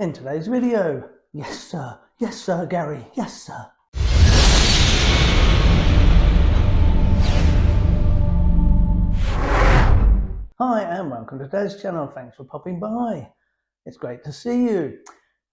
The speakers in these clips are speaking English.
In today's video, yes sir Gary, yes sir. Hi and welcome to today's channel. Thanks for popping by. It's great to see you.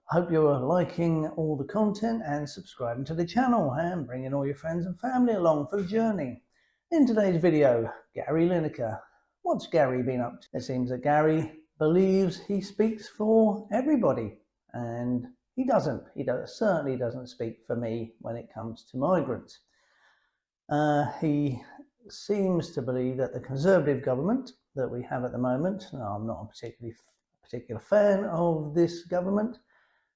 Hope you're liking all the content and subscribing to the channel and bringing all your friends and family along for the journey. In today's video, Gary Lineker. What's Gary been up to? It seems that Gary believes he speaks for everybody, and he doesn't. Certainly doesn't speak for me when it comes to migrants. He seems to believe that the Conservative government that we have at the moment, now I'm not a particular fan of this government,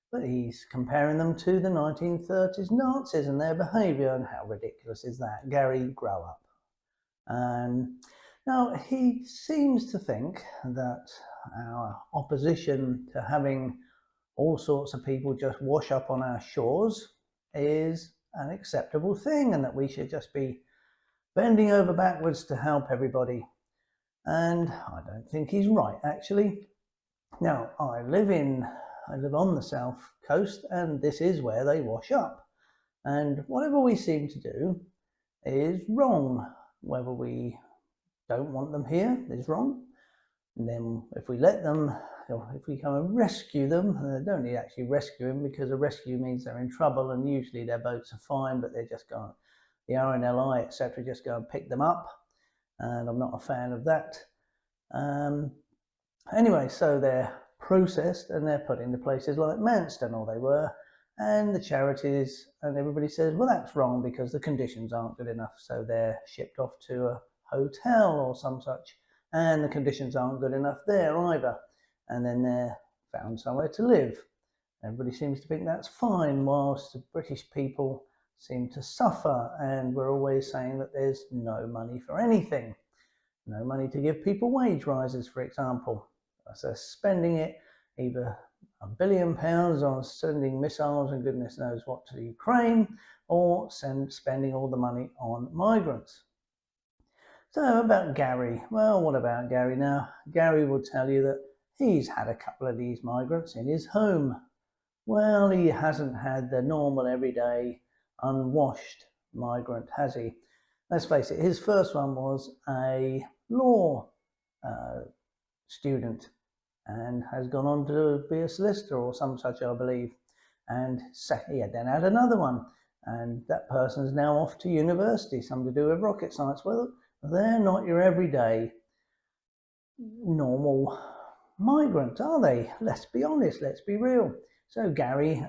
but he's comparing them to the 1930s Nazis and their behaviour, and how ridiculous is that? Gary, grow up. Now he seems to think that our opposition to having all sorts of people just wash up on our shores is an acceptable thing, and that we should just be bending over backwards to help everybody. And I don't think he's right, actually. Now, I live on the south coast, and this is where they wash up. And whatever we seem to do is wrong. Whether we don't want them here is wrong. And then if we let them, if we come and rescue them, they don't need actually rescue them, because a rescue means they're in trouble, and usually their boats are fine, but they're just going, the RNLI, etc., just go and pick them up. And I'm not a fan of that. Anyway, so they're processed and they're put into places like Manston, or they were, and the charities and everybody says, well, that's wrong because the conditions aren't good enough, so they're shipped off to a hotel or some such, and the conditions aren't good enough there either, and then they're found somewhere to live. Everybody seems to think that's fine, whilst the British people seem to suffer, and we're always saying that there's no money for anything. No money to give people wage rises, for example. So spending it, either £1 billion on sending missiles and goodness knows what to Ukraine, or spending all the money on migrants. So about Gary, well, what about Gary now? Gary will tell you that he's had a couple of these migrants in his home. Well, he hasn't had the normal everyday unwashed migrant, has he? Let's face it, his first one was a law student and has gone on to be a solicitor or some such, I believe. And he then had another one, and that person's now off to university, something to do with rocket science. Well, they're not your everyday normal migrant, are they? Let's be honest, let's be real. So Gary,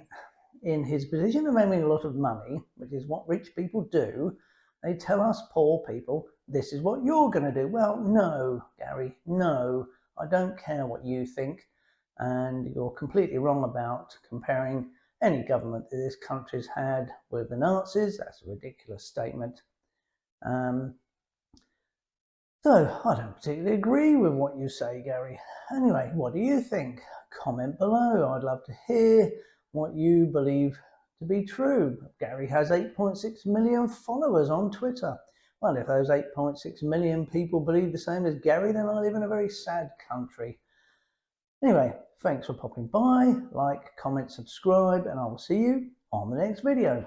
in his position of having a lot of money, which is what rich people do, they tell us poor people, this is what you're going to do. Well, no, Gary, no, I don't care what you think. And you're completely wrong about comparing any government that this country's had with the Nazis. That's a ridiculous statement. So I don't particularly agree with what you say, Gary. Anyway, what do you think? Comment below. I'd love to hear what you believe to be true. Gary has 8.6 million followers on Twitter. Well, if those 8.6 million people believe the same as Gary, then I live in a very sad country. Anyway, thanks for popping by. Like, comment, subscribe, and I will see you on the next video.